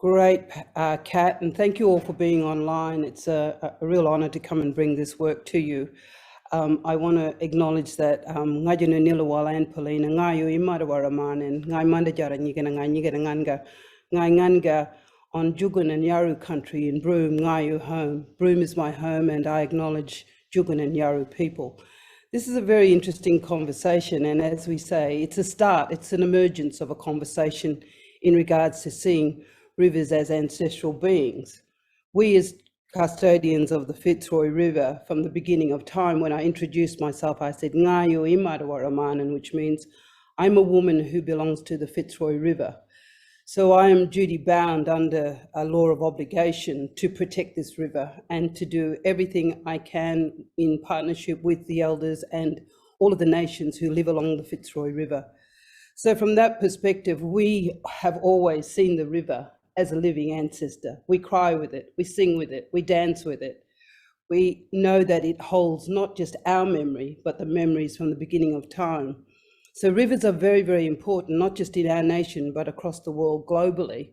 Great, Kat, and thank you all for being online. It's a real honour to come and bring this work to you. I want to acknowledge that Ngajunu Nilawala and Poelina Ngayu I Martuwarra and Ngai Mandajara Nyigana Ngai Nganga on Jugun and Yaru country in Broome, Ngayu home. Broome is my home, and I acknowledge Jugun and Yaru people. This is a very interesting conversation, and as we say, it's a start, it's an emergence of a conversation in regards to seeing rivers as ancestral beings. We as custodians of the Fitzroy River, from the beginning of time, when I introduced myself, I said, Ngayu I Martuwarra, which means I'm a woman who belongs to the Fitzroy River. So I am duty bound under a law of obligation to protect this river and to do everything I can in partnership with the elders and all of the nations who live along the Fitzroy River. So from that perspective, we have always seen the river as a living ancestor. We cry with it, we sing with it, we dance with it. We know that it holds not just our memory, but the memories from the beginning of time. So rivers are very, very important, not just in our nation, but across the world globally.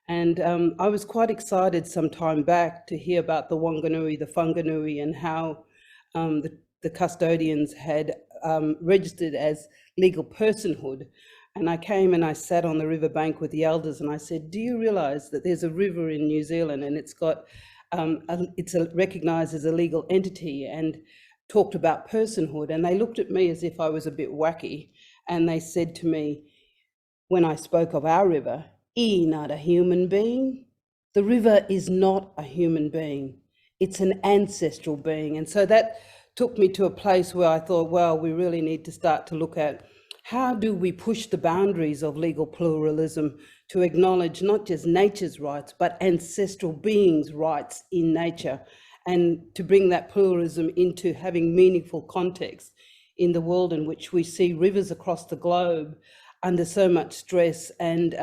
And I was quite excited some time back to hear about the Wanganui, the Whanganui, and how the custodians had registered as legal personhood. And I came and I sat on the riverbank with the elders and I said, do you realize that there's a river in New Zealand and it's got, it's recognized as a legal entity, and talked about personhood? And they looked at me as if I was a bit wacky. And they said to me, when I spoke of our river, not a human being. The river is not a human being. It's an ancestral being. And so that took me to a place where I thought, well, we really need to start to look at how do we push the boundaries of legal pluralism to acknowledge not just nature's rights, but ancestral beings' rights in nature, and to bring that pluralism into having meaningful context in the world in which we see rivers across the globe under so much stress and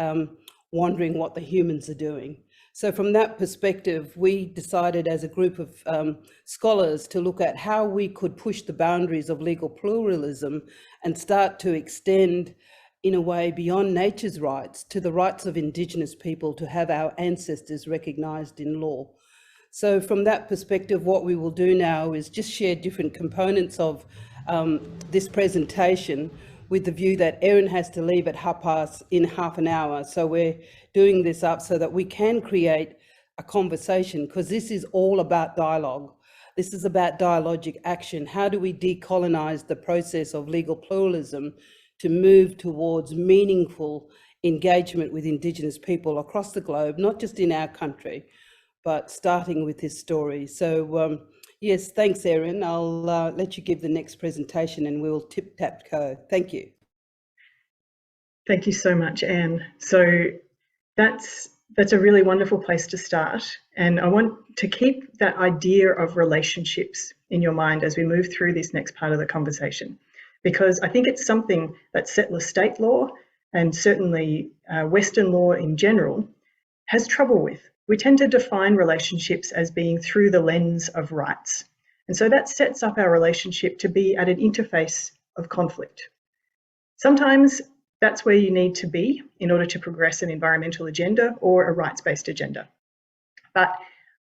wondering what the humans are doing. So from that perspective, we decided as a group of scholars to look at how we could push the boundaries of legal pluralism and start to extend in a way beyond nature's rights to the rights of Indigenous people to have our ancestors recognised in law. So from that perspective, what we will do now is just share different components of this presentation, with the view that Erin has to leave at in half an hour. So we're doing this up so that we can create a conversation, because this is all about dialogue. This is about dialogic action. How do we decolonize the process of legal pluralism to move towards meaningful engagement with Indigenous people across the globe, not just in our country, but starting with this story. So yes, thanks, Erin. I'll let you give the next presentation and we'll tip-tap-go. Thank you. Thank you so much, Anne. So that's a really wonderful place to start. And I want to keep that idea of relationships in your mind as we move through this next part of the conversation, because I think it's something that settler state law, and certainly Western law in general, has trouble with. We tend to define relationships as being through the lens of rights. And so that sets up our relationship to be at an interface of conflict. Sometimes that's where you need to be in order to progress an environmental agenda or a rights-based agenda. But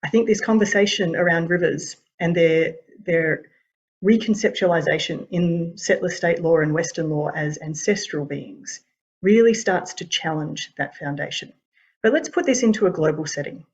I think this conversation around rivers and their reconceptualization in settler state law and Western law as ancestral beings really starts to challenge that foundation. But let's put this into a global setting.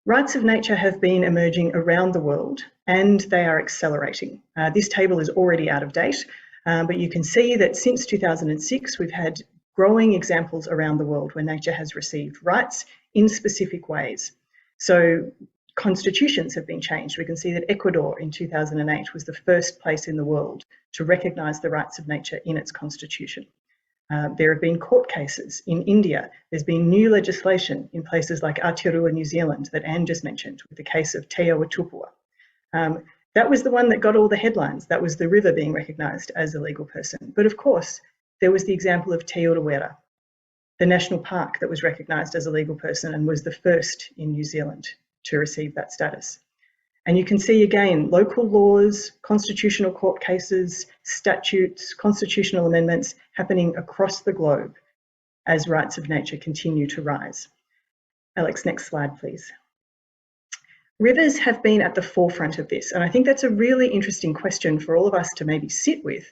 Rights of nature have been emerging around the world and they are accelerating. This table is already out of date, but you can see that since 2006, we've had growing examples around the world where nature has received rights in specific ways. So constitutions have been changed. We can see that Ecuador in 2008 was the first place in the world to recognise the rights of nature in its constitution. There have been court cases in India. There's been new legislation in places like Aotearoa, New Zealand, that Anne just mentioned, with the case of Te Awatupua. That was the one that got all the headlines. That was the river being recognised as a legal person. But of course, there was the example of Te Uruwera, the national park that was recognised as a legal person and was the first in New Zealand to receive that status. And you can see again, local laws, constitutional court cases, statutes, constitutional amendments happening across the globe as rights of nature continue to rise. Alex, next slide, please. Rivers have been at the forefront of this, and I think that's a really interesting question for all of us to maybe sit with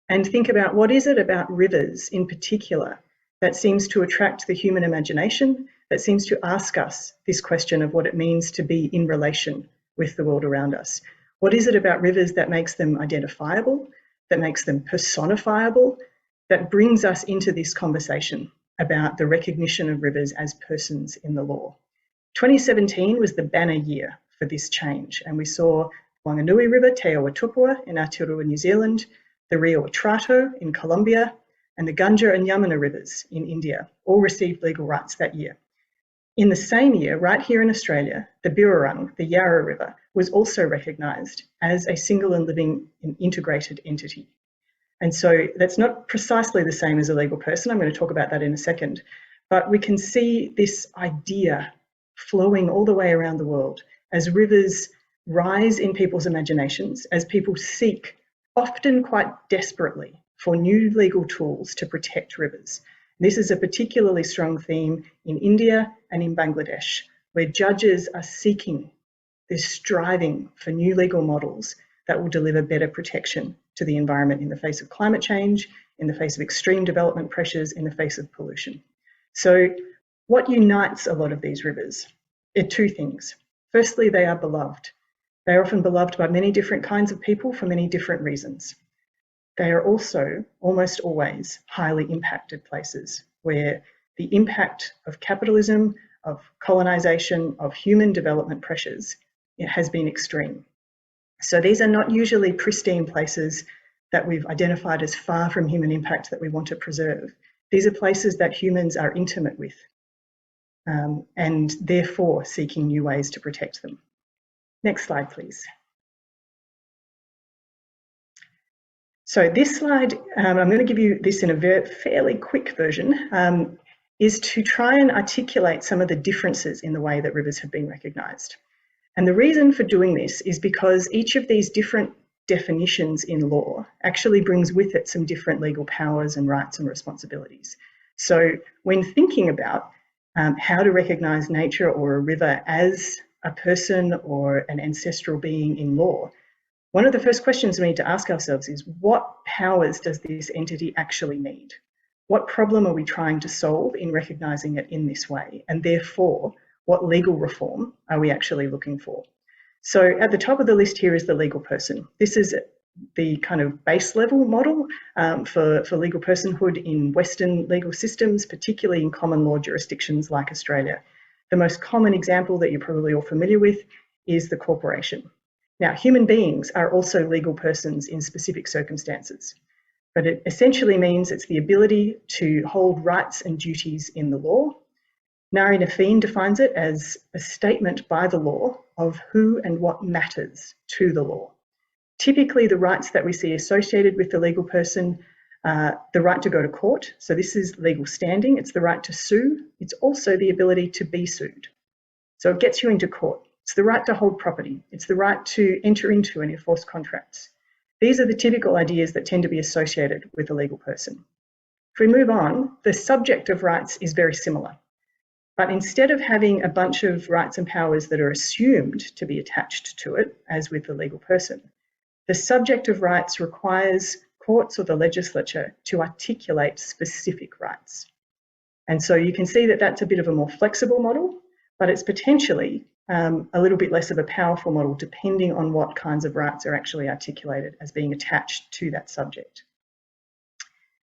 and think about what is it about rivers in particular that seems to attract the human imagination, that seems to ask us this question of what it means to be in relation with the world around us. What is it about rivers that makes them identifiable, that makes them personifiable, that brings us into this conversation about the recognition of rivers as persons in the law? 2017 was the banner year for this change, and we saw Wanganui River, Te Awatupua in Aotearoa, New Zealand, the Rio Watrata in Colombia, and the Gunja and Yamuna rivers in India all received legal rights that year. In the same year, right here in Australia, the Birrarung, the Yarra River, was also recognised as a single and living and integrated entity. And so that's not precisely the same as a legal person. I'm going to talk about that in a second. But we can see this idea flowing all the way around the world as rivers rise in people's imaginations, as people seek, often quite desperately, for new legal tools to protect rivers. This is a particularly strong theme in India and in Bangladesh, where judges are seeking, they're striving for new legal models that will deliver better protection to the environment in the face of climate change, in the face of extreme development pressures, in the face of pollution. So what unites a lot of these rivers are two things. Firstly, they are beloved. They are often beloved by many different kinds of people for many different reasons. They are also almost always highly impacted places where the impact of capitalism, of colonisation, of human development pressures, it has been extreme. So these are not usually pristine places that we've identified as far from human impact that we want to preserve. These are places that humans are intimate with, and therefore seeking new ways to protect them. Next slide, please. So this slide, I'm going to give you this in a fairly quick version, is to try and articulate some of the differences in the way that rivers have been recognised. And the reason for doing this is because each of these different definitions in law actually brings with it some different legal powers and rights and responsibilities. So when thinking about how to recognise nature or a river as a person or an ancestral being in law, one of the first questions we need to ask ourselves is, what powers does this entity actually need? What problem are we trying to solve in recognising it in this way? And therefore, what legal reform are we actually looking for? So at the top of the list here is the legal person. This is the kind of base level model for legal personhood in Western legal systems, particularly in common law jurisdictions like Australia. The most common example that you're probably all familiar with is the corporation. Now, human beings are also legal persons in specific circumstances, but it essentially means it's the ability to hold rights and duties in the law. Nari Nafeen defines it as a statement by the law of who and what matters to the law. Typically, the rights that we see associated with the legal person, the right to go to court. So this is legal standing. It's the right to sue. It's also the ability to be sued. So it gets you into court. It's the right to hold property. It's the right to enter into and enforce contracts. These are the typical ideas that tend to be associated with a legal person. If we move on, the subject of rights is very similar. But instead of having a bunch of rights and powers that are assumed to be attached to it, as with the legal person, the subject of rights requires courts or the legislature to articulate specific rights. And so you can see that that's a bit of a more flexible model, but it's potentially a little bit less of a powerful model depending on what kinds of rights are actually articulated as being attached to that subject.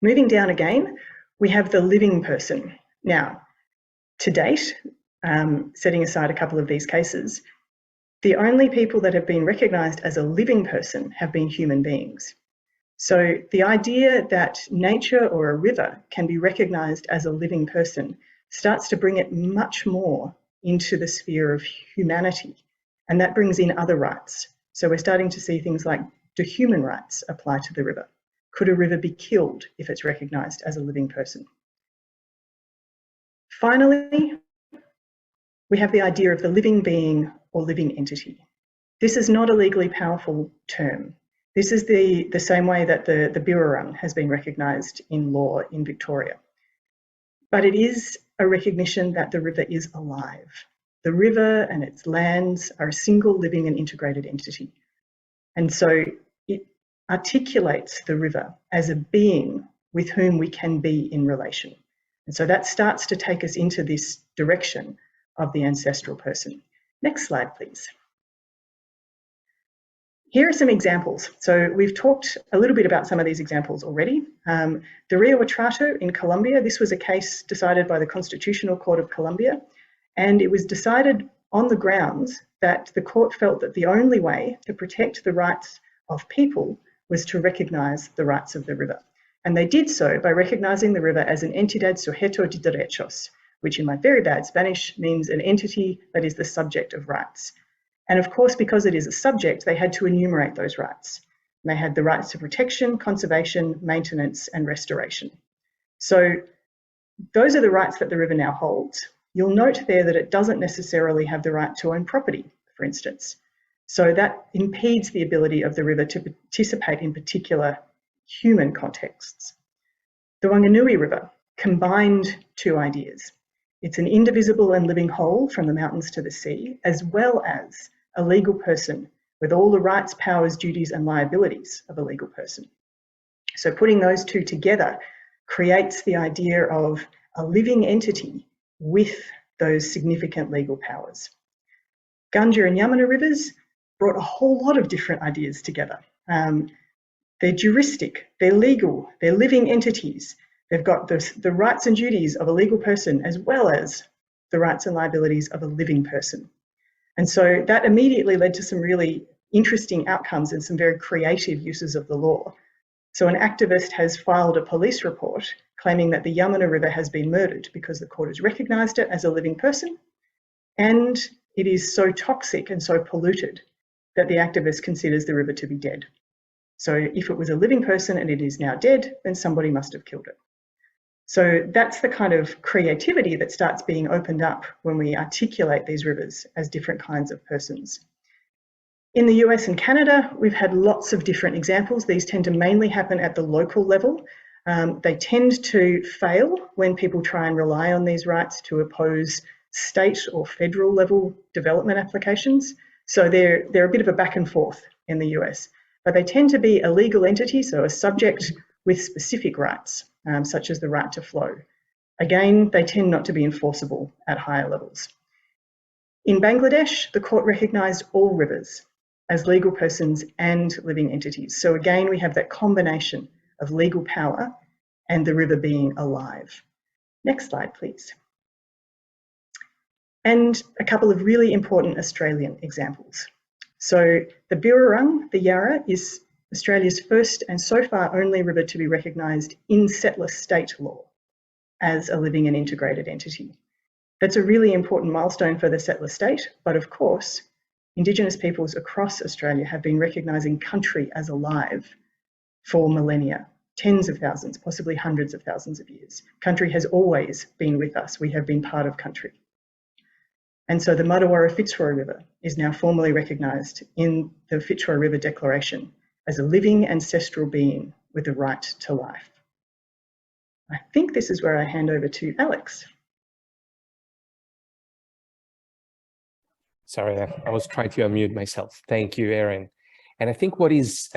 Moving down again, we have the living person. Now, to date, setting aside a couple of these cases, the only people that have been recognised as a living person have been human beings. So the idea that nature or a river can be recognised as a living person starts to bring it much more into the sphere of humanity, and that brings in other rights. So we're starting to see things like, do human rights apply to the river? Could a river be killed if it's recognised as a living person? Finally, we have the idea of the living being or living entity. This is not a legally powerful term. This is the same way that the Birrarung has been recognised in law in Victoria. but it is a recognition that the river is alive. The river and its lands are a single living and integrated entity. And so it articulates the river as a being with whom we can be in relation. And so that starts to take us into this direction of the ancestral person. Next slide, please. Here are some examples. So we've talked a little bit about some of these examples already. The Rio Watrata in Colombia, this was a case decided by the Constitutional Court of Colombia, and it was decided on the grounds that the court felt that the only way to protect the rights of people was to recognise the rights of the river. And they did so by recognising the river as an entidad sujeto de derechos, which in my very bad Spanish means an entity that is the subject of rights. And of course, because it is a subject, they had to enumerate those rights. They had the rights to protection, conservation, maintenance, and restoration. So those are the rights that the river now holds. You'll note there that it doesn't necessarily have the right to own property, for instance. So that impedes the ability of the river to participate in particular human contexts. The Wanganui River combined two ideas. It's an indivisible and living whole from the mountains to the sea, as well as a legal person with all the rights, powers, duties, and liabilities of a legal person. So putting those two together creates the idea of a living entity with those significant legal powers. Gunja and Yamuna rivers brought a whole lot of different ideas together. They're juristic, they're legal, they're living entities. They've got the rights and duties of a legal person as well as the rights and liabilities of a living person. And so that immediately led to some really interesting outcomes and some very creative uses of the law. So an activist has filed a police report claiming that the Yamuna River has been murdered because the court has recognised it as a living person, and it is so toxic and so polluted that the activist considers the river to be dead. So if it was a living person and it is now dead, then somebody must have killed it. So that's the kind of creativity that starts being opened up when we articulate these rivers as different kinds of persons. In the US and Canada, we've had lots of different examples. These tend to mainly happen at the local level. They tend to fail when people try and rely on these rights to oppose state or federal level development applications. So they're a bit of a back and forth in the US, but they tend to be a legal entity, so a subject with specific rights, such as the right to flow. Again, they tend not to be enforceable at higher levels. In Bangladesh, the court recognised all rivers as legal persons and living entities. So again, we have that combination of legal power and the river being alive. Next slide, please. And a couple of really important Australian examples. So the Birrarung, the Yarra, is Australia's first and so far only river to be recognised in settler state law as a living and integrated entity. That's a really important milestone for the settler state, but of course, Indigenous peoples across Australia have been recognising country as alive for millennia, tens of thousands, possibly hundreds of thousands of years. Country has always been with us. We have been part of country. And so the Martuwarra Fitzroy River is now formally recognised in the Fitzroy River Declaration as a living ancestral being with a right to life. I think this is where I hand over to Alex. Sorry, I was trying to unmute myself. Thank you, Erin. And I think what is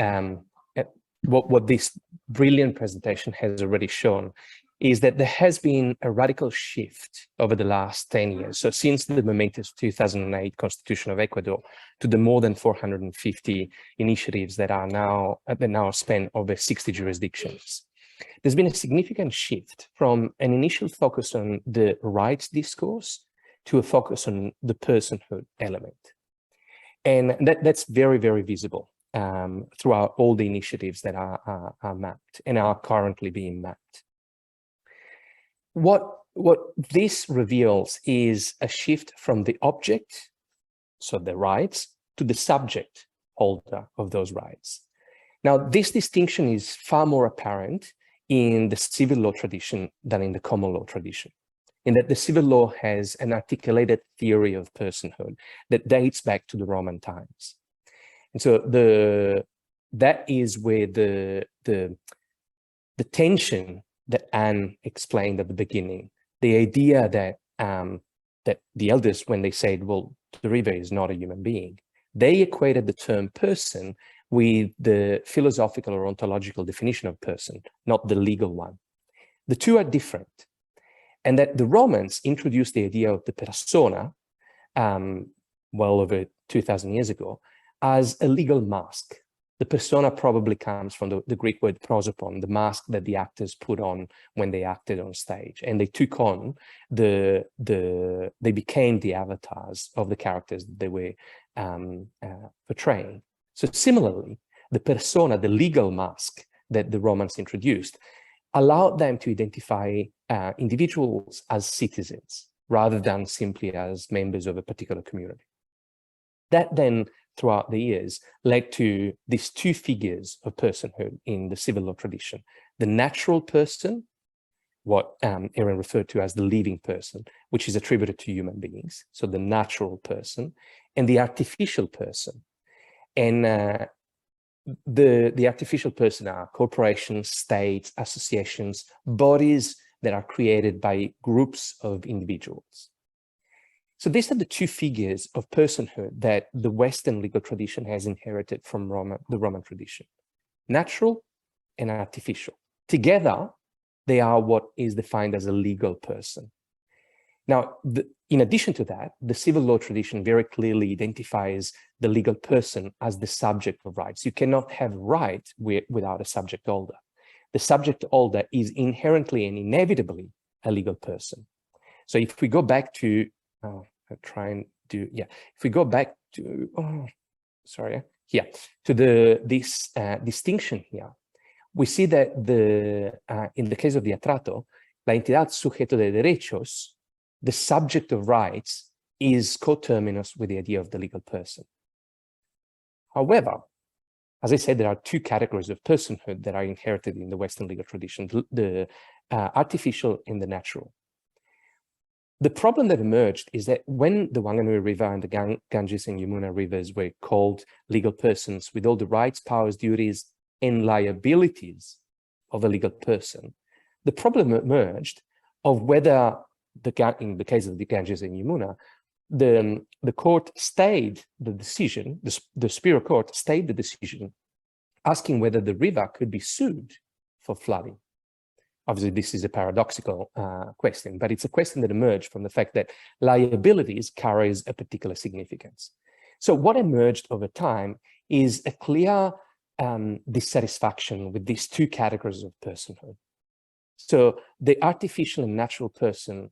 what this brilliant presentation has already shown is that there has been a radical shift over the last 10 years. So since the momentous 2008 Constitution of Ecuador to the more than 450 initiatives that are now span over 60 jurisdictions, there's been a significant shift from an initial focus on the rights discourse to a focus on the personhood element. And that's very, very visible throughout all the initiatives that are mapped and are currently being mapped. What this reveals is a shift from the object, so the rights, to the subject holder of those rights. Now, this distinction is far more apparent in the civil law tradition than in the common law tradition, in that the civil law has an articulated theory of personhood that dates back to the Roman times. And so that is where the tension that Anne explained at the beginning the idea that that the elders, when they said, well, the river is not a human being, they equated the term person with the philosophical or ontological definition of person, not the legal one. The two are different. And that the Romans introduced the idea of the persona, well over 2,000 years ago, as a legal mask. The persona probably comes from the Greek word prosopon, the mask that the actors put on when they acted on stage. And they took on they became the avatars of the characters that they were portraying. So similarly, the persona, the legal mask that the Romans introduced, allowed them to identify individuals as citizens rather than simply as members of a particular community. That then, throughout the years, led to these two figures of personhood in the civil law tradition: the natural person, what Erin referred to as the living person, which is attributed to human beings, so the natural person, and the artificial person. And the artificial person are corporations, states, associations, bodies that are created by groups of individuals. So these are the two figures of personhood that the Western legal tradition has inherited from the Roman tradition: natural and artificial. Together, they are what is defined as a legal person. Now, in addition to that, the civil law tradition very clearly identifies the legal person as the subject of rights. You cannot have right without a subject holder. The subject holder is inherently and inevitably a legal person. So if we go back to, if we go back to, this distinction here, we see that in the case of the atrato, la entidad sujeto de derechos, the subject of rights, is coterminous with the idea of the legal person. However, as I said, there are two categories of personhood that are inherited in the Western legal tradition: the artificial and the natural. The problem that emerged is that when the Wanganui River and the Ganges and Yamuna rivers were called legal persons with all the rights, powers, duties, and liabilities of a legal person, the problem emerged of whether, in the case of the Ganges and Yamuna, the court stayed the decision, the superior court stayed the decision, asking whether the river could be sued for flooding. Obviously, this is a paradoxical question, but it's a question that emerged from the fact that liabilities carries a particular significance. So what emerged over time is a clear dissatisfaction with these two categories of personhood. So the artificial and natural person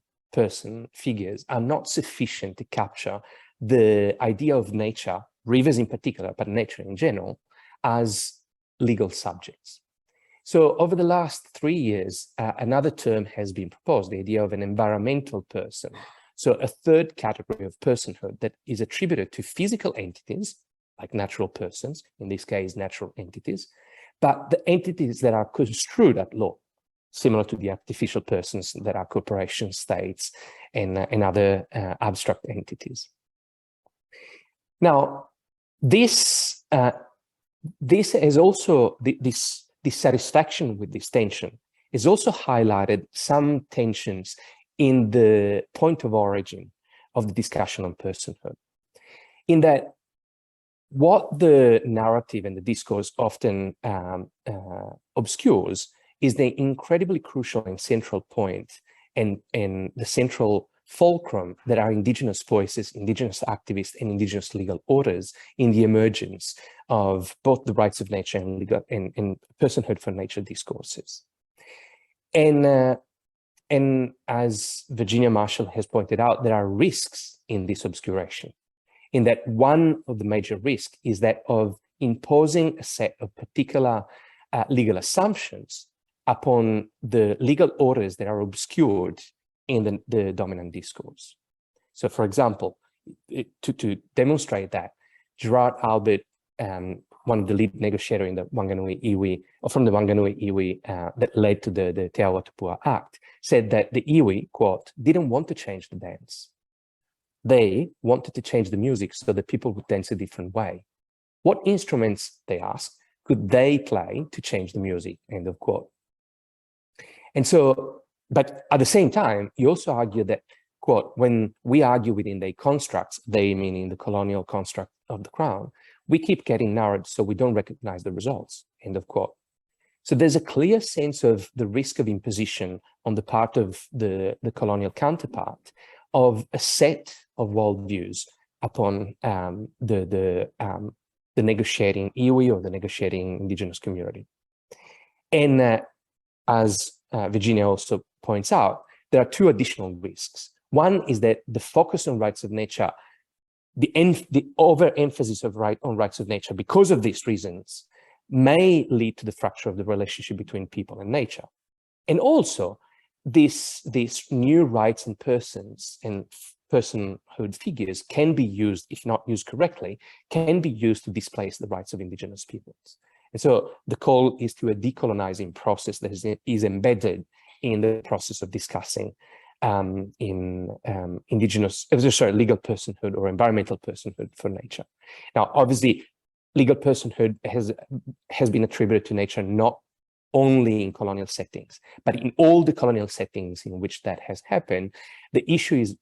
figures are not sufficient to capture the idea of nature, rivers in particular, but nature in general, as legal subjects. So over the last 3 years, another term has been proposed, the idea of an environmental person. So a third category of personhood that is attributed to physical entities, like natural persons, in this case, natural entities, but the entities that are construed at law, similar to the artificial persons that are corporations, states, and other abstract entities. Now, this is also, this dissatisfaction with this tension is also highlighted some tensions in the point of origin of the discussion on personhood, in that what the narrative and the discourse often obscures is the incredibly crucial and central point and the central fulcrum that are Indigenous voices, Indigenous activists, and Indigenous legal orders in the emergence of both the rights of nature and legal and personhood for nature discourses. And as Virginia Marshall has pointed out, there are risks in this obscuration, in that one of the major risks is that of imposing a set of particular legal assumptions upon the legal orders that are obscured in the dominant discourse. So, for example, to demonstrate that, Gerard Albert, one of the lead negotiators in the Wanganui Iwi, or from the Wanganui Iwi that led to the Te Awa Tupua Act, said that the Iwi, quote, didn't want to change the dance. They wanted to change the music so that people would dance a different way. What instruments, they asked, could they play to change the music, end of quote. And so But at the same time, he also argued that, quote, when we argue within the constructs, they meaning the colonial construct of the crown, we keep getting narrowed so we don't recognize the results, end of quote. So there's a clear sense of the risk of imposition on the part of the colonial counterpart of a set of worldviews upon the negotiating iwi or the negotiating indigenous community. And as Virginia also points out, there are two additional risks. One is that the focus on rights of nature, the overemphasis of rights of nature because of these reasons may lead to the fracture of the relationship between people and nature. And also, these new rights and persons and personhood figures can be used, if not used correctly, can be used to displace the rights of indigenous peoples. And so the call is to a decolonizing process that is embedded in the process of discussing legal personhood or environmental personhood for nature. Now, obviously, legal personhood has been attributed to nature not only in colonial settings, but in all the colonial settings in which that has happened. The issue is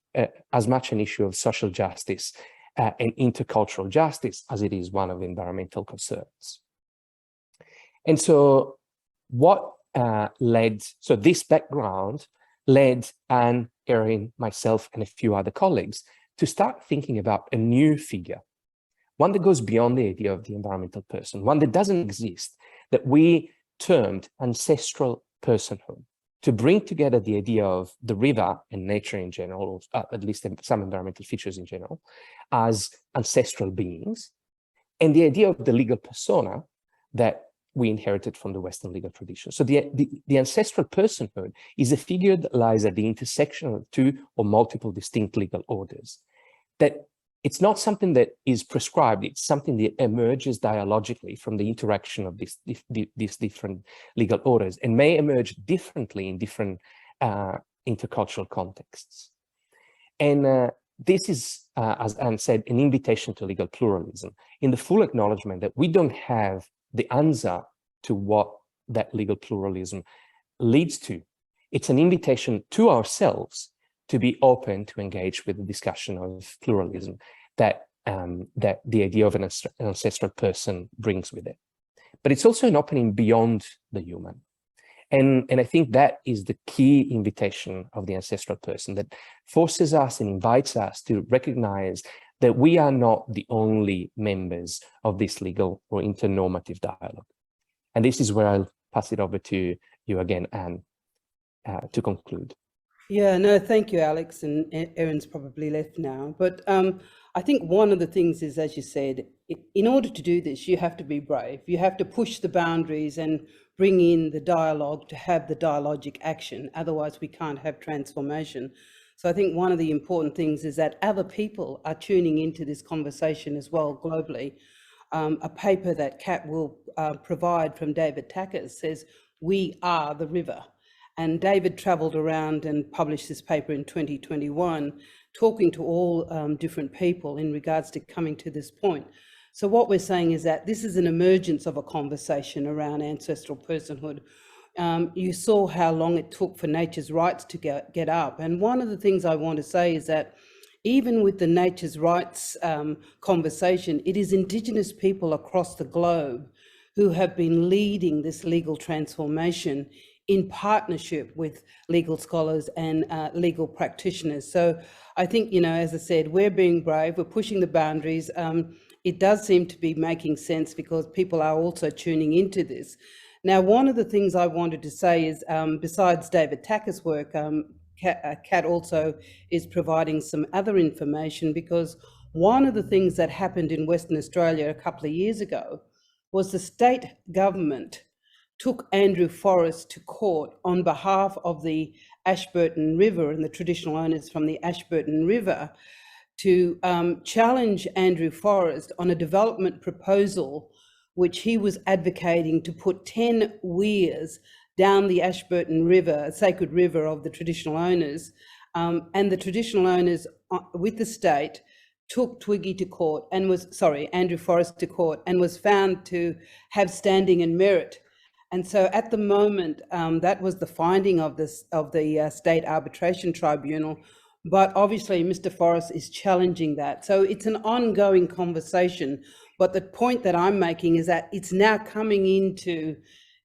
as much an issue of social justice and intercultural justice as it is one of environmental concerns. And so what so this background led Anne, Erin, myself, and a few other colleagues to start thinking about a new figure, one that goes beyond the idea of the environmental person, one that doesn't exist, that we termed ancestral personhood, to bring together the idea of the river and nature in general, or at least some environmental features in general, as ancestral beings, and the idea of the legal persona that we inherited from the Western legal tradition. So the ancestral personhood is a figure that lies at the intersection of two or multiple distinct legal orders. That it's not something that is prescribed, it's something that emerges dialogically from the interaction of these different legal orders and may emerge differently in different intercultural contexts. And this is, as Anne said, an invitation to legal pluralism, in the full acknowledgement that we don't have the answer to what that legal pluralism leads to. It's an invitation to ourselves to be open to engage with the discussion of pluralism that the idea of an ancestral person brings with it. But it's also an opening beyond the human. And I think that is the key invitation of the ancestral person, that forces us and invites us to recognize that we are not the only members of this legal or internormative dialogue. And this is where I'll pass it over to you again, Anne, to conclude. Yeah, no, thank you, Alex. And Erin's probably left now. But I think one of the things is, as you said, in order to do this, you have to be brave. You have to push the boundaries and bring in the dialogue to have the dialogic action. Otherwise, we can't have transformation. So I think one of the important things is that other people are tuning into this conversation as well globally. A paper that Kat will provide from David Tackers says, "We are the river." And David travelled around and published this paper in 2021, talking to all different people in regards to coming to this point. So what we're saying is that this is an emergence of a conversation around ancestral personhood. You saw how long it took for nature's rights to get up. And one of the things I want to say is that even with the nature's rights conversation, it is Indigenous people across the globe who have been leading this legal transformation in partnership with legal scholars and legal practitioners. So I think, you know, as I said, we're being brave, we're pushing the boundaries. It does seem to be making sense because people are also tuning into this. Now, one of the things I wanted to say is, besides David Tacker's work, Kat also is providing some other information, because one of the things that happened in Western Australia a couple of years ago was the state government took Andrew Forrest to court on behalf of the Ashburton River and the traditional owners from the Ashburton River to challenge Andrew Forrest on a development proposal which he was advocating to put 10 weirs down the Ashburton River, a sacred river of the traditional owners, and the traditional owners with the state took Andrew Forrest to court and was found to have standing and merit And so at the moment, that was the finding of the State Arbitration Tribunal. But obviously, Mr. Forrest is challenging that. So it's an ongoing conversation. But the point that I'm making is that it's now coming into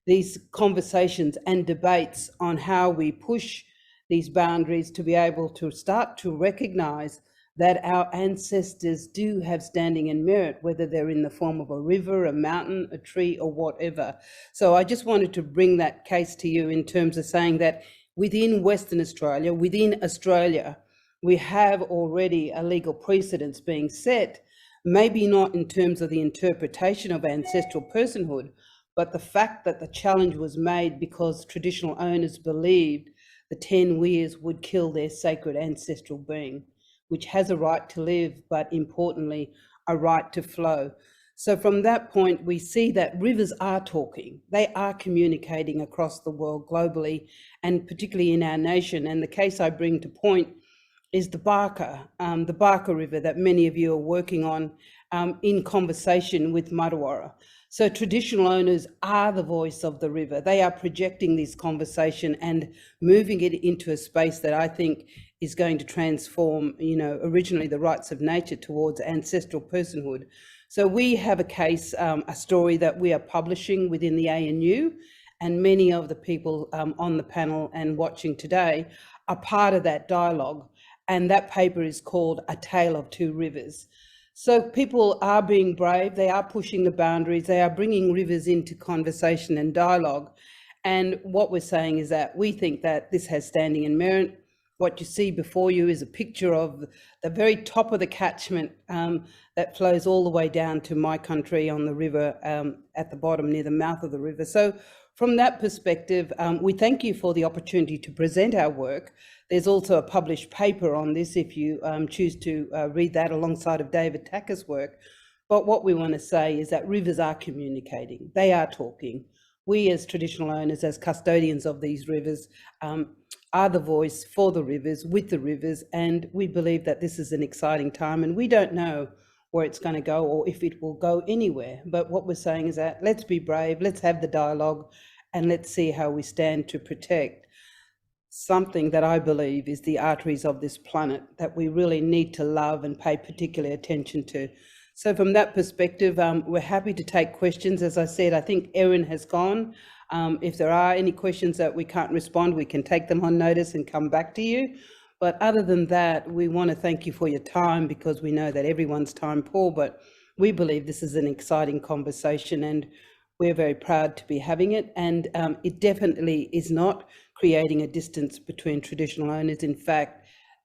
these conversations and debates on how we push these boundaries to be able to start to recognize that our ancestors do have standing and merit, whether they're in the form of a river, a mountain, a tree, or whatever. So I just wanted to bring that case to you in terms of saying that within Western Australia, within Australia, we have already a legal precedence being set, maybe not in terms of the interpretation of ancestral personhood, but the fact that the challenge was made because traditional owners believed the 10 weirs would kill their sacred ancestral being, which has a right to live, but importantly, a right to flow. So from that point, we see that rivers are talking. They are communicating across the world globally, and particularly in our nation. And the case I bring to point is the Barker River that many of you are working on in conversation with Martuwarra. So traditional owners are the voice of the river. They are projecting this conversation and moving it into a space that I think is going to transform, originally the rights of nature towards ancestral personhood. So we have a case, a story that we are publishing within the ANU, and many of the people on the panel and watching today are part of that dialogue. And that paper is called A Tale of Two Rivers. So people are being brave, they are pushing the boundaries, they are bringing rivers into conversation and dialogue. And what we're saying is that we think that this has standing and merit. What you see before you is a picture of the very top of the catchment that flows all the way down to my country on the river at the bottom near the mouth of the river. So from that perspective, we thank you for the opportunity to present our work. There's also a published paper on this if you choose to read that alongside of David Tacker's work. But what we want to say is that rivers are communicating, they are talking. We as traditional owners, as custodians of these rivers, are the voice for the rivers, with the rivers, and we believe that this is an exciting time, and we don't know where it's going to go or if it will go anywhere. But what we're saying is that let's be brave, let's have the dialogue, and let's see how we stand to protect something that I believe is the arteries of this planet that we really need to love and pay particular attention to. So from that perspective, we're happy to take questions. As I said, I think Erin has gone. If there are any questions that we can't respond, we can take them on notice and come back to you. But other than that, we want to thank you for your time, because we know that everyone's time poor, but we believe this is an exciting conversation and we're very proud to be having it. And it definitely is not creating a distance between traditional owners. In fact,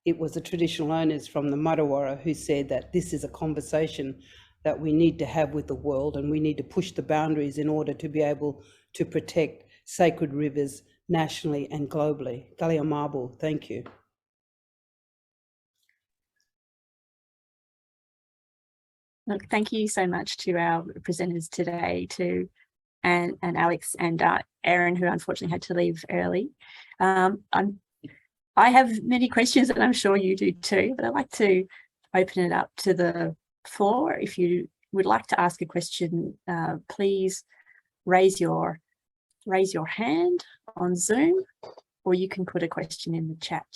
it was the traditional owners from the Martuwarra who said that this is a conversation that we need to have with the world, and we need to push the boundaries in order to be able to protect sacred rivers nationally and globally. Galia Marble, thank you. Look, thank you so much to our presenters today, to and Alex and Erin, who unfortunately had to leave early. I have many questions, and I'm sure you do too, but I'd like to open it up to the floor. If you would like to ask a question, please raise your hand on Zoom, or you can put a question in the chat.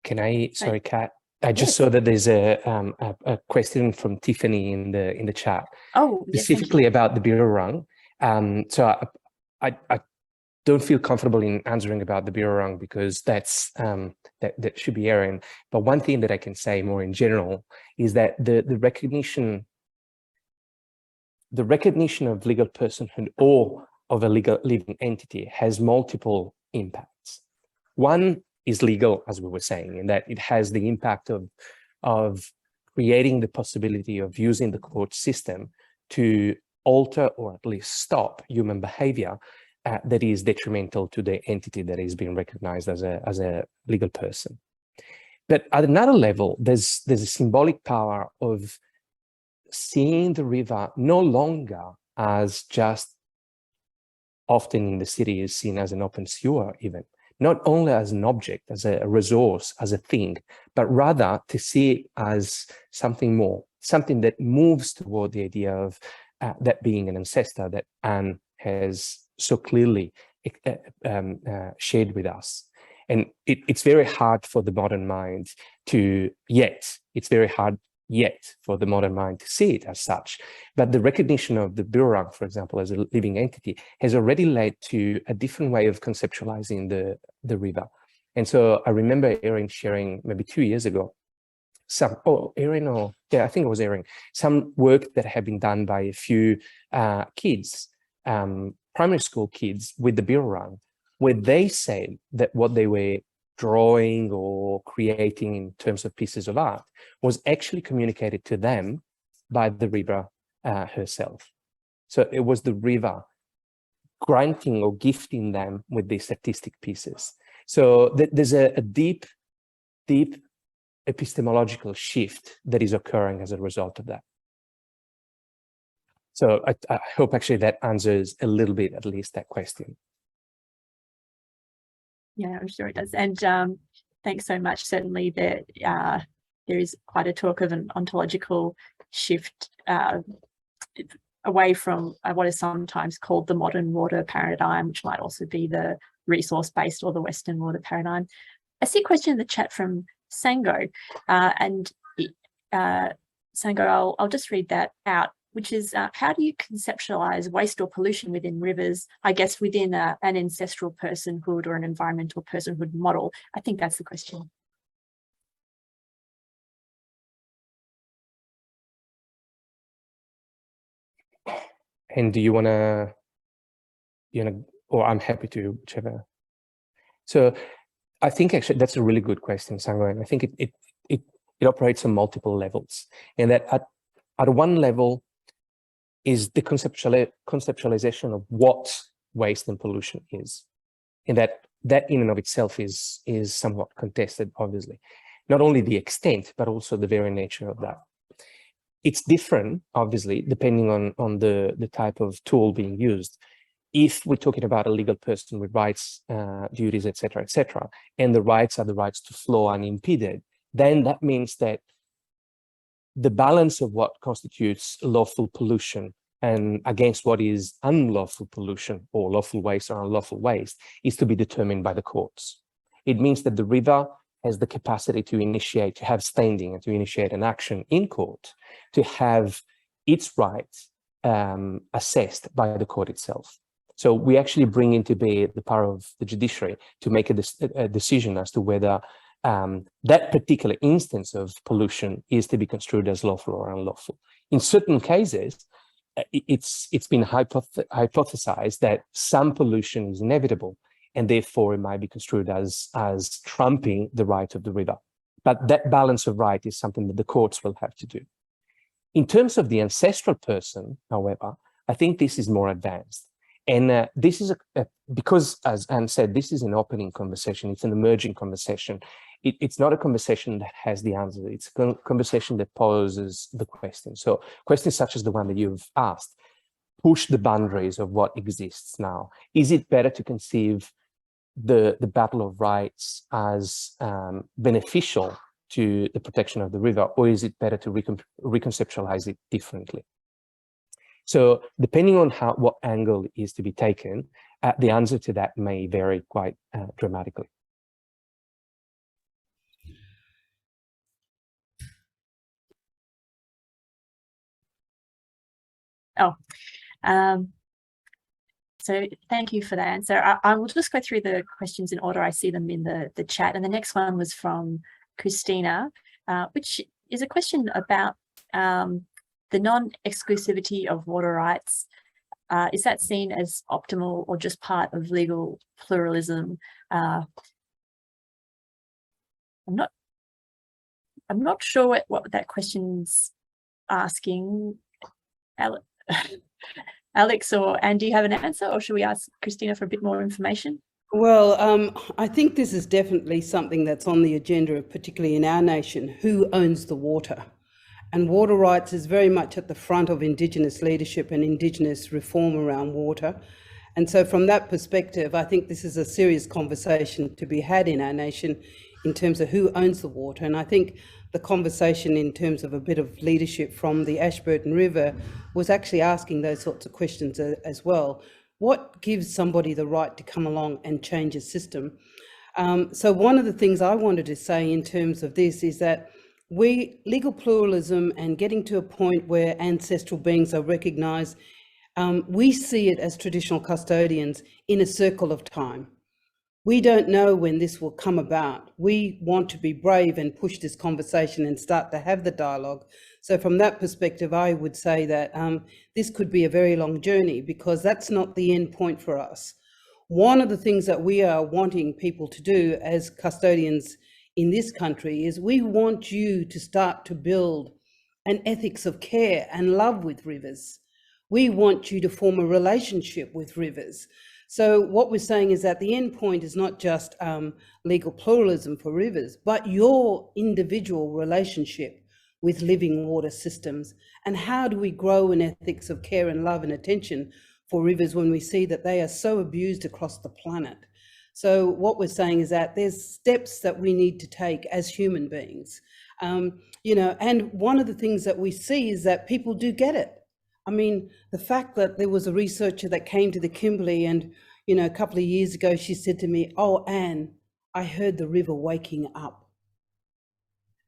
Can I, sorry, Kat, I just saw that there's a question from Tiffany in the chat. Oh, specifically yes, about the Birrarung. So I don't feel comfortable in answering about the Birrarung because that's that should be Erin. But one thing that I can say more in general is that the recognition of legal personhood or of a legal living entity has multiple impacts. One is legal, as we were saying, in that it has the impact of creating the possibility of using the court system to alter or at least stop human behavior that is detrimental to the entity that is being recognized as a legal person. But at another level, there's a symbolic power of seeing the river no longer as just often in the city is seen as an open sewer even, not only as an object, as a resource, as a thing, but rather to see it as something more, something that moves toward the idea of that being an ancestor that Anne has so clearly shared with us. And it's very hard for the modern mind to it's very hard yet for the modern mind to see it as such. But the recognition of the Birrarung, for example, as a living entity has already led to a different way of conceptualizing the river. And so I remember Erin sharing maybe 2 years ago, I think it was Erin, some work that had been done by a few kids, primary school kids with the Birrarung, where they said that what they were drawing or creating in terms of pieces of art was actually communicated to them by the river herself. So it was the river granting or gifting them with these artistic pieces. So there's a deep epistemological shift that is occurring as a result of that. So I hope actually that answers a little bit, at least, that question. Yeah, I'm sure it does. And thanks so much. Certainly there is quite a talk of an ontological shift away from what is sometimes called the modern water paradigm, which might also be the resource-based or the Western water paradigm. I see a question in the chat from Sango, and Sango, I'll just read that out, which is how do you conceptualize waste or pollution within rivers, I guess within an ancestral personhood or an environmental personhood model? I think that's the question. And do you want to, or I'm happy to, whichever. So I think actually that's a really good question, Sango, and I think it operates on multiple levels. And that at one level is the conceptualization of what waste and pollution is. And that in and of itself is somewhat contested, obviously. Not only the extent, but also the very nature of that. It's different, obviously, depending on the type of tool being used. If we're talking about a legal person with rights, duties, etc., and the rights are the rights to flow unimpeded, then that means that the balance of what constitutes lawful pollution and against what is unlawful pollution or lawful waste or unlawful waste is to be determined by the courts. It means that the river has the capacity to have standing and to initiate an action in court, to have its rights assessed by the court itself. So we actually bring into bear the power of the judiciary to make a decision as to whether that particular instance of pollution is to be construed as lawful or unlawful. In certain cases, it's been hypothesized that some pollution is inevitable, and therefore it might be construed as trumping the right of the river. But that balance of right is something that the courts will have to do. In terms of the ancestral person, however, I think this is more advanced. And this is because, as Anne said, this is an opening conversation. It's an emerging conversation. It's not a conversation that has the answer. It's a conversation that poses the question. So questions such as the one that you've asked push the boundaries of what exists now. Is it better to conceive the battle of rights as beneficial to the protection of the river, or is it better to reconceptualize it differently? So depending on what angle is to be taken, the answer to that may vary quite dramatically. So thank you for that answer. I will just go through the questions in order I see them in the chat. And the next one was from Christina, which is a question about the non-exclusivity of water rights. Is that seen as optimal or just part of legal pluralism? I'm not sure what that question's asking. Alex or Anne, do you have an answer, or should we ask Christina for a bit more information? Well, I think this is definitely something that's on the agenda, particularly in our nation. Who owns the water? And water rights is very much at the front of Indigenous leadership and Indigenous reform around water. And so from that perspective, I think this is a serious conversation to be had in our nation in terms of who owns the water. And I think the conversation in terms of a bit of leadership from the Ashburton River was actually asking those sorts of questions as well. What gives somebody the right to come along and change a system? So one of the things I wanted to say in terms of this is that legal pluralism and getting to a point where ancestral beings are recognised, we see it as traditional custodians in a circle of time. We don't know when this will come about. We want to be brave and push this conversation and start to have the dialogue. So from that perspective, I would say that this could be a very long journey, because that's not the end point for us. One of the things that we are wanting people to do as custodians in this country is we want you to start to build an ethics of care and love with rivers. We want you to form a relationship with rivers. So what we're saying is that the end point is not just legal pluralism for rivers, but your individual relationship with living water systems. And how do we grow an ethics of care and love and attention for rivers when we see that they are so abused across the planet? So what we're saying is that there's steps that we need to take as human beings. And one of the things that we see is that people do get it. I mean, the fact that there was a researcher that came to the Kimberley and, a couple of years ago, she said to me, "Oh, Anne, I heard the river waking up."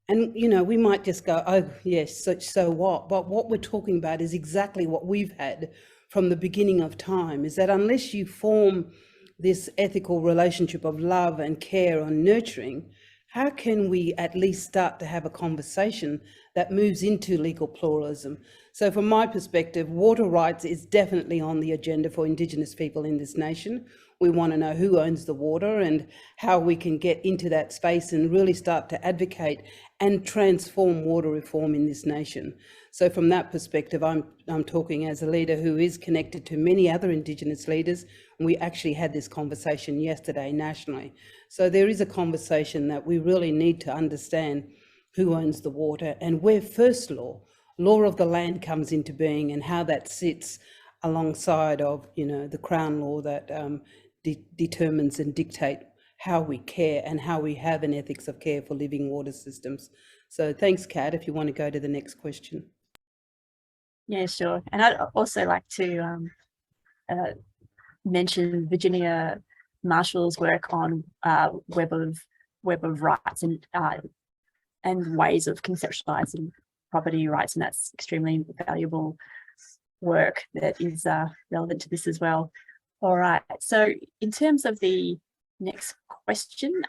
And, we might just go, "Oh, yes, so what?" But what we're talking about is exactly what we've had from the beginning of time, is that unless you form this ethical relationship of love and care and nurturing, how can we at least start to have a conversation that moves into legal pluralism? So from my perspective, water rights is definitely on the agenda for Indigenous people in this nation. We want to know who owns the water and how we can get into that space and really start to advocate and transform water reform in this nation. So from that perspective, I'm talking as a leader who is connected to many other Indigenous leaders. And we actually had this conversation yesterday nationally. So there is a conversation that we really need to understand who owns the water and where first law of the land comes into being, and how that sits alongside of, the Crown law that determines and dictate how we care and how we have an ethics of care for living water systems. So thanks, Kat, if you want to go to the next question. Yeah, sure. And I'd also like to mention Virginia Marshall's work on web of rights and ways of conceptualizing property rights, and that's extremely valuable work that is relevant to this as well. All right, so in terms of the next question,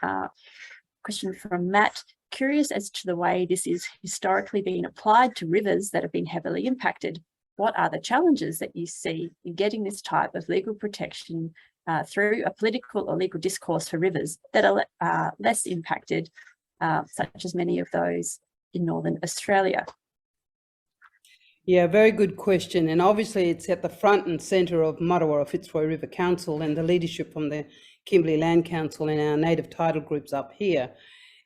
question from Matt, curious as to the way this is historically being applied to rivers that have been heavily impacted. What are the challenges that you see in getting this type of legal protection through a political or legal discourse for rivers that are less impacted, such as many of those in Northern Australia? Yeah, very good question. And obviously it's at the front and centre of Martuwarra Fitzroy River Council and the leadership from the Kimberley Land Council and our native title groups up here,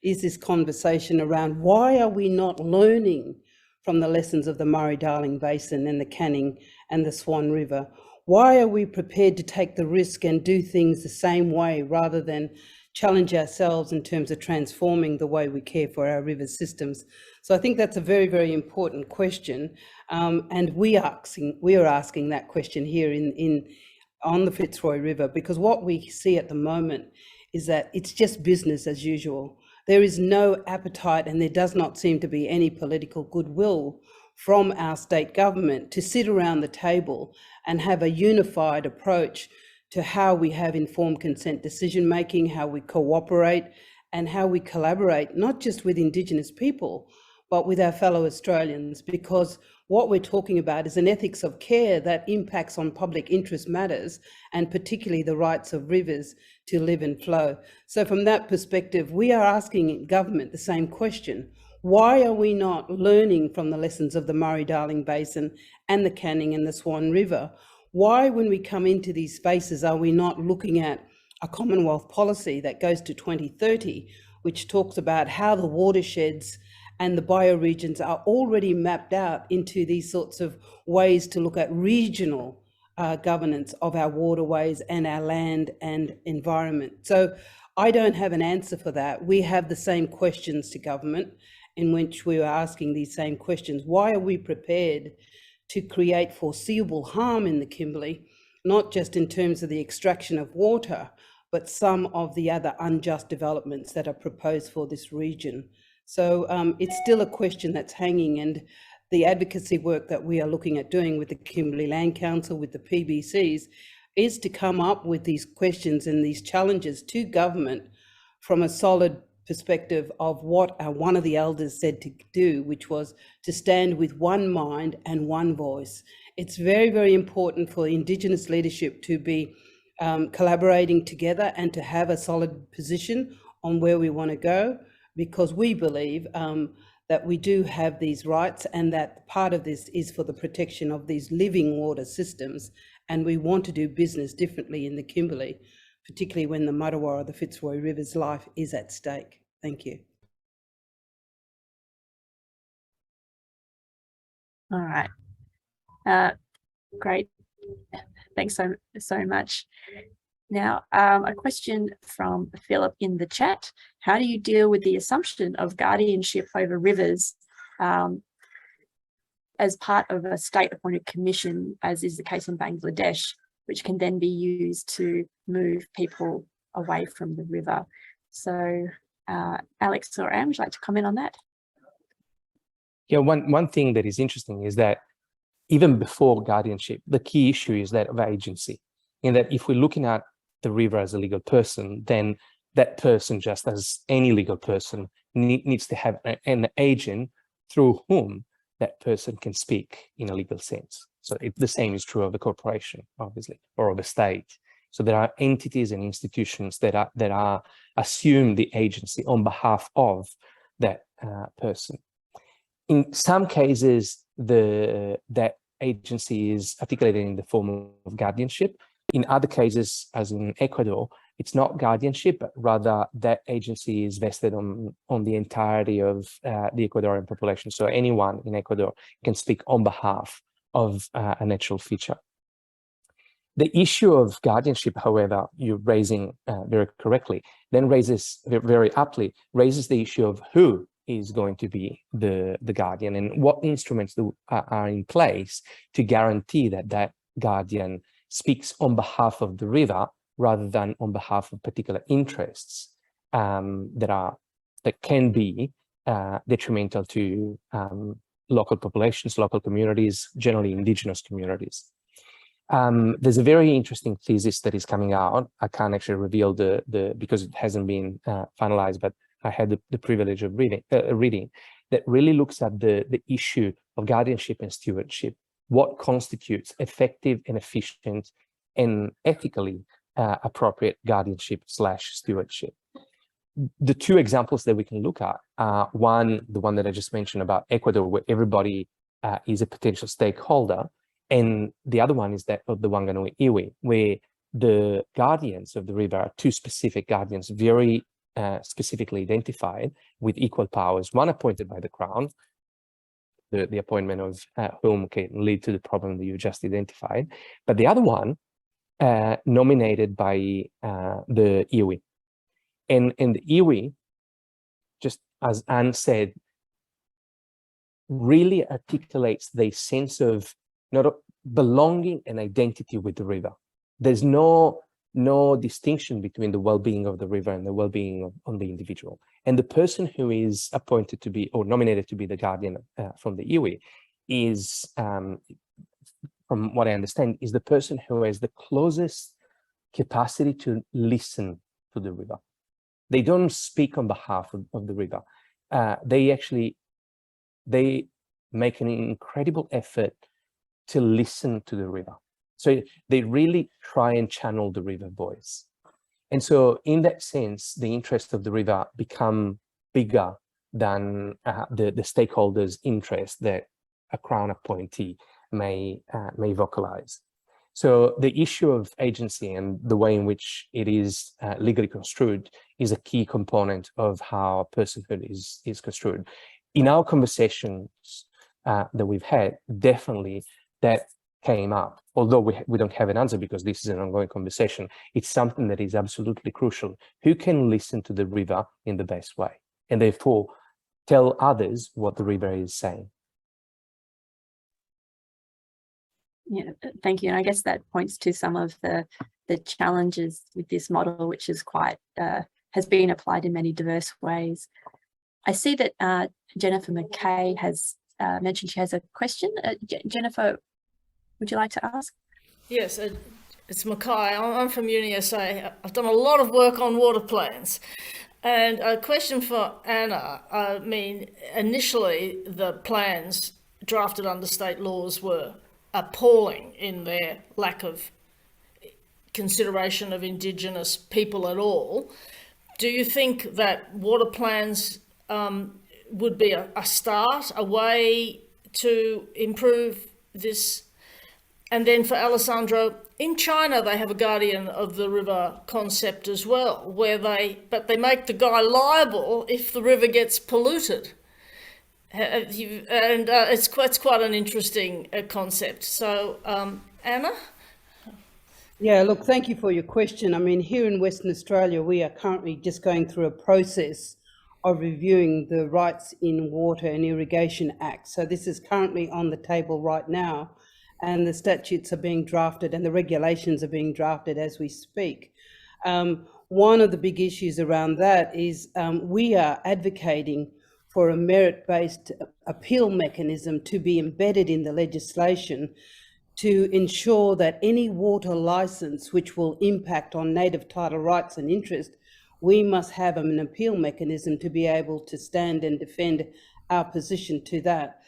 is this conversation around why are we not learning from the lessons of the Murray-Darling Basin and the Canning and the Swan River? Why are we prepared to take the risk and do things the same way rather than challenge ourselves in terms of transforming the way we care for our river systems? So I think that's a very, very important question. And we are asking that question here on the Fitzroy River, because what we see at the moment is that it's just business as usual. There is no appetite, and there does not seem to be any political goodwill from our state government to sit around the table and have a unified approach to how we have informed consent decision making, how we cooperate, and how we collaborate, not just with Indigenous people, but with our fellow Australians, because what we're talking about is an ethics of care that impacts on public interest matters, and particularly the rights of rivers to live and flow. So from that perspective, we are asking government the same question. Why are we not learning from the lessons of the Murray-Darling Basin and the Canning and the Swan River? Why, when we come into these spaces, are we not looking at a Commonwealth policy that goes to 2030, which talks about how the watersheds and the bioregions are already mapped out into these sorts of ways to look at regional governance of our waterways and our land and environment. So I don't have an answer for that. We have the same questions to government in which we are asking these same questions. Why are we prepared to create foreseeable harm in the Kimberley, not just in terms of the extraction of water, but some of the other unjust developments that are proposed for this region? So it's still a question that's hanging, and the advocacy work that we are looking at doing with the Kimberley Land Council, with the PBCs, is to come up with these questions and these challenges to government from a solid perspective of what one of the elders said to do, which was to stand with one mind and one voice. It's very, very important for Indigenous leadership to be collaborating together and to have a solid position on where we want to go, because we believe that we do have these rights, and that part of this is for the protection of these living water systems, and we want to do business differently in the Kimberley, particularly when the Martuwarra, the Fitzroy River's life is at stake. Thank you. All right. Great. Thanks so much. Now, a question from Philip in the chat. How do you deal with the assumption of guardianship over rivers as part of a state-appointed commission, as is the case in Bangladesh, which can then be used to move people away from the river? So, Alex or Anne, would you like to comment on that? Yeah, one thing that is interesting is that even before guardianship, the key issue is that of agency, in that if we're looking at the river as a legal person, then that person, just as any legal person, needs to have an agent through whom that person can speak in a legal sense. So the same is true of the corporation, obviously, or of a state. So there are entities and institutions that are assume the agency on behalf of that person. In some cases, that agency is articulated in the form of guardianship. In other cases, as in Ecuador, it's not guardianship, but rather that agency is vested on the entirety of the Ecuadorian population. So anyone in Ecuador can speak on behalf of a natural feature. The issue of guardianship, however, you're raising very correctly, then raises very aptly, raises the issue of who is going to be the guardian and what instruments are in place to guarantee that that guardian speaks on behalf of the river rather than on behalf of particular interests that can be detrimental to local populations, local communities, generally Indigenous communities. There's a very interesting thesis that is coming out. I can't actually reveal because it hasn't been finalized, but I had the privilege of reading that really looks at the issue of guardianship and stewardship. What constitutes effective and efficient and ethically appropriate guardianship / stewardship? The two examples that we can look at are the one that I just mentioned about Ecuador, where everybody is a potential stakeholder, and the other one is that of the Wanganui Iwi, where the guardians of the river are two specific guardians, very specifically identified with equal powers, one appointed by the Crown, the appointment of whom can lead to the problem that you just identified, but the other one nominated by the iwi. And the iwi, just as Anne said, really articulates the sense of not belonging and identity with the river. There's no distinction between the well-being of the river and the well-being of the individual. And the person who is appointed to be or nominated to be the guardian from the iwi is, from what I understand, is the person who has the closest capacity to listen to the river. They don't speak on behalf of the river. They make an incredible effort to listen to the river. So they really try and channel the river voice. And so in that sense, the interests of the river become bigger than the stakeholders' interest that a Crown appointee may vocalize. So the issue of agency and the way in which it is legally construed is a key component of how personhood is construed. In our conversations that we've had, definitely that came up, although we don't have an answer because this is an ongoing conversation. It's something that is absolutely crucial. Who can listen to the river in the best way, and therefore tell others what the river is saying? Yeah, thank you. And I guess that points to some of the challenges with this model, which is quite has been applied in many diverse ways. I see that Jennifer McKay has mentioned she has a question. Jennifer, would you like to ask? Yes, it's Mackay. I'm from UniSA. I've done a lot of work on water plans. And a question for Anna. I mean, initially the plans drafted under state laws were appalling in their lack of consideration of Indigenous people at all. Do you think that water plans would be a start, a way to improve this? And then for Alessandro, in China they have a guardian of the river concept as well, where they make the guy liable if the river gets polluted. And it's quite an interesting concept. So Anna? Yeah, look, thank you for your question. I mean, here in Western Australia, we are currently just going through a process of reviewing the Rights in Water and Irrigation Act. So this is currently on the table right now, and the statutes are being drafted and the regulations are being drafted as we speak. One of the big issues around that is we are advocating for a merit-based appeal mechanism to be embedded in the legislation to ensure that any water license which will impact on native title rights and interest, we must have an appeal mechanism to be able to stand and defend our position to that.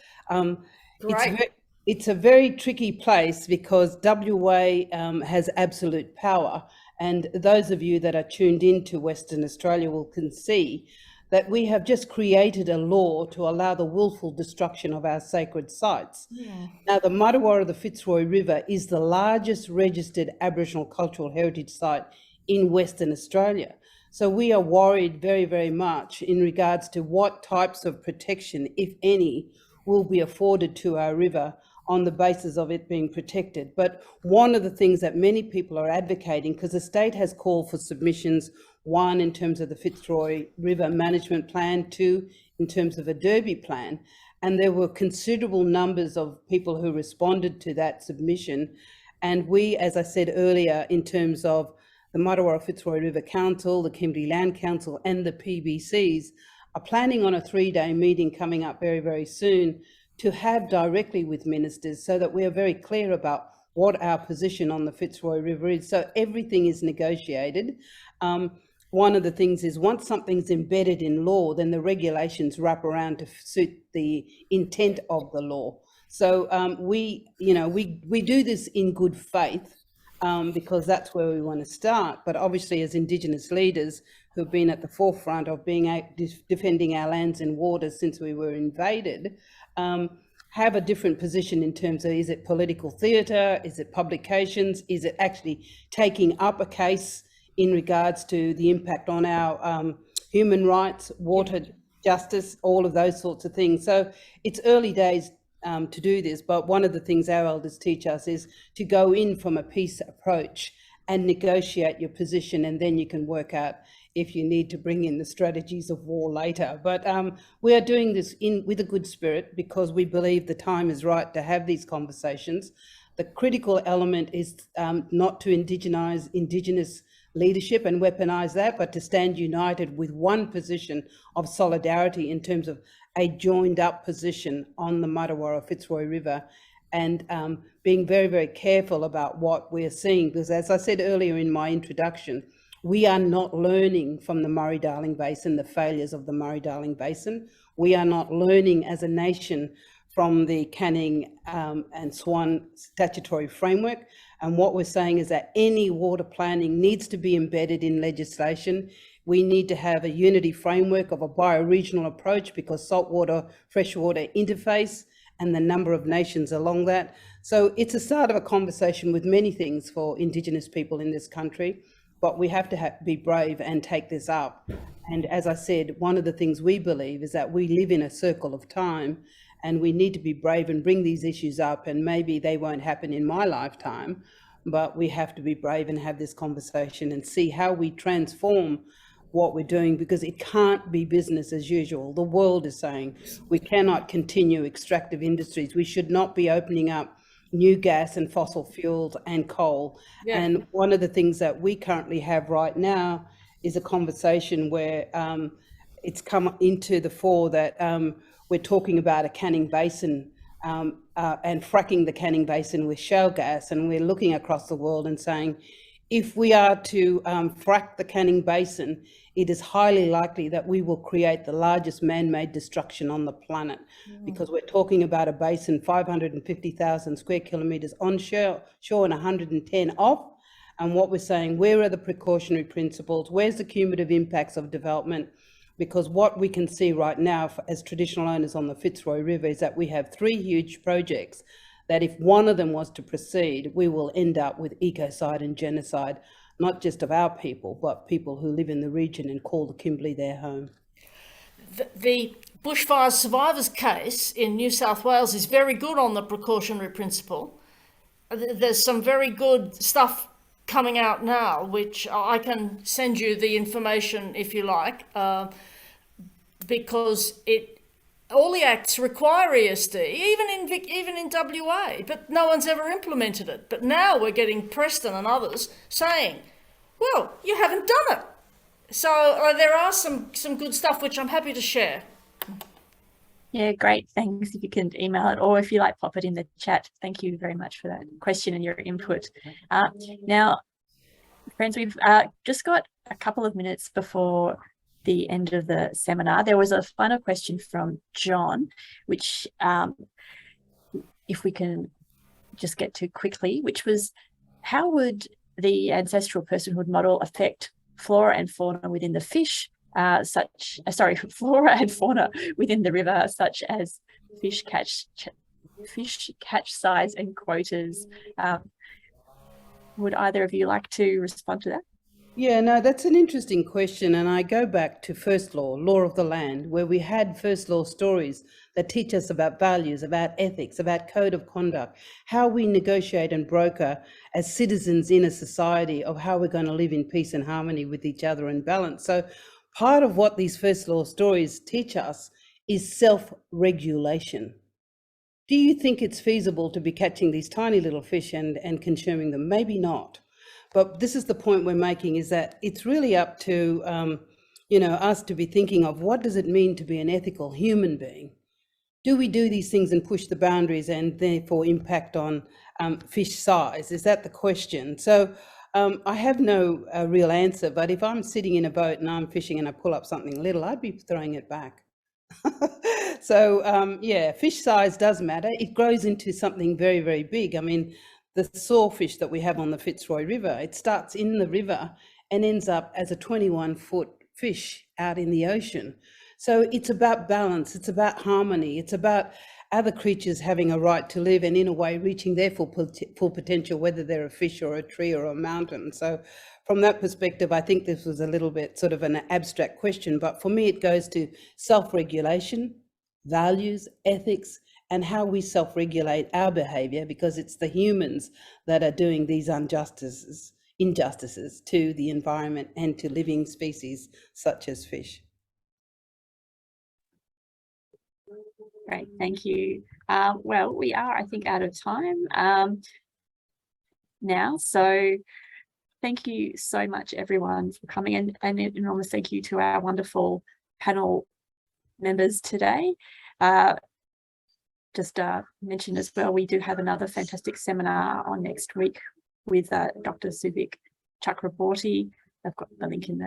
It's a very tricky place because WA has absolute power, and those of you that are tuned into Western Australia can see that we have just created a law to allow the willful destruction of our sacred sites. Yeah. Now, the Martuwarra, the Fitzroy River, is the largest registered Aboriginal cultural heritage site in Western Australia. So we are worried very, very much in regards to what types of protection, if any, will be afforded to our river on the basis of it being protected. But one of the things that many people are advocating, because the state has called for submissions, one in terms of the Fitzroy River Management Plan, two in terms of a Derby plan, and there were considerable numbers of people who responded to that submission. And we, as I said earlier, in terms of the Martuwarra Fitzroy River Council, the Kimberley Land Council and the PBCs are planning on a 3-day meeting coming up very, very soon to have directly with ministers so that we are very clear about what our position on the Fitzroy River is. So everything is negotiated. One of the things is once something's embedded in law, then the regulations wrap around to suit the intent of the law. So we do this in good faith because that's where we want to start. But obviously as Indigenous leaders who've been at the forefront of defending our lands and waters since we were invaded, have a different position in terms of, is it political theatre, is it publications, is it actually taking up a case in regards to the impact on our human rights, water justice, all of those sorts of things. So it's early days to do this, but one of the things our elders teach us is to go in from a peace approach and negotiate your position, and then you can work out if you need to bring in the strategies of war later. But we are doing this with a good spirit because we believe the time is right to have these conversations. The critical element is not to indigenize Indigenous leadership and weaponize that, but to stand united with one position of solidarity in terms of a joined up position on the Martuwarra Fitzroy River, and being very, very careful about what we're seeing, because as I said earlier in my introduction, we are not learning from the Murray-Darling Basin, the failures of the Murray-Darling Basin. We are not learning as a nation from the Canning and Swan statutory framework. And what we're saying is that any water planning needs to be embedded in legislation. We need to have a unity framework of a bioregional approach because saltwater, freshwater interface and the number of nations along that. So it's a start of a conversation with many things for Indigenous people in this country, but we have to be brave and take this up. And as I said, one of the things we believe is that we live in a circle of time, And we need to be brave and bring these issues up, and maybe they won't happen in my lifetime, but we have to be brave and have this conversation and see how we transform what we're doing, because it can't be business as usual. The world is saying we cannot continue extractive industries. We should not be opening up new gas and fossil fuels and coal. Yeah. And one of the things that we currently have right now is a conversation where it's come into the fore that we're talking about a Canning Basin and fracking the Canning Basin with shale gas. And we're looking across the world and saying, if we are to frack the Canning Basin, it is highly likely that we will create the largest man-made destruction on the planet, because we're talking about a basin 550,000 square kilometres onshore and 110 off. And what we're saying, where are the precautionary principles? Where's the cumulative impacts of development? Because what we can see right now as traditional owners on the Fitzroy River is that we have 3 huge projects that if one of them was to proceed, we will end up with ecocide and genocide, not just of our people, but people who live in the region and call the Kimberley their home. The bushfire survivors case in New South Wales is very good on the precautionary principle. There's some very good stuff coming out now, which I can send you the information if you like, because all the acts require ESD, even in WA, but no one's ever implemented it. But now we're getting Preston and others saying, well, you haven't done it. So there are some good stuff which I'm happy to share. Yeah, great. Thanks. If you can email it, or if you like, pop it in the chat. Thank you very much for that question and your input. Now, friends, we've just got a couple of minutes before the end of the seminar. There was a final question from John, which if we can just get to quickly, which was, how would the ancestral personhood model affect flora and fauna within the fish, flora and fauna within the river, such as fish catch size and quotas? Would either of you like to respond to that? Yeah, no, that's an interesting question. And I go back to first law of the land, where we had first law stories that teach us about values, about ethics, about code of conduct, how we negotiate and broker as citizens in a society, of how we're going to live in peace and harmony with each other and balance. So part of what these first law stories teach us is self-regulation. Do you think it's feasible to be catching these tiny little fish and consuming them? Maybe not. But this is the point we're making, is that it's really up to us to be thinking of, what does it mean to be an ethical human being? Do we do these things and push the boundaries and therefore impact on fish size? Is that the question? So I have no real answer, but if I'm sitting in a boat and I'm fishing and I pull up something little, I'd be throwing it back. So yeah, fish size does matter. It grows into something very, very big. I mean, the sawfish that we have on the Fitzroy River, it starts in the river and ends up as a 21-foot fish out in the ocean. So it's about balance, it's about harmony, it's about other creatures having a right to live and in a way reaching their full potential, whether they're a fish or a tree or a mountain. So from that perspective, I think this was a little bit sort of an abstract question, but for me it goes to self-regulation, values, ethics, and how we self-regulate our behaviour, because it's the humans that are doing these injustices to the environment and to living species such as fish. Great, thank you. Well, we are, I think, out of time now. So thank you so much, everyone, for coming, and an enormous thank you to our wonderful panel members today. Just mention as well, we do have another fantastic seminar on next week with Dr. Suvik Chakraborty. I've got the link in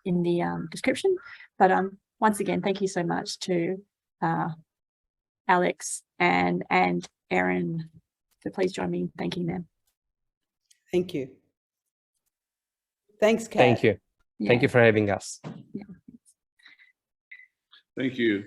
the description. But once again, thank you so much to Alex and Erin. So please join me in thanking them. Thank you. Thanks, Kat. Thank you. Yeah. Thank you for having us. Yeah. Thank you.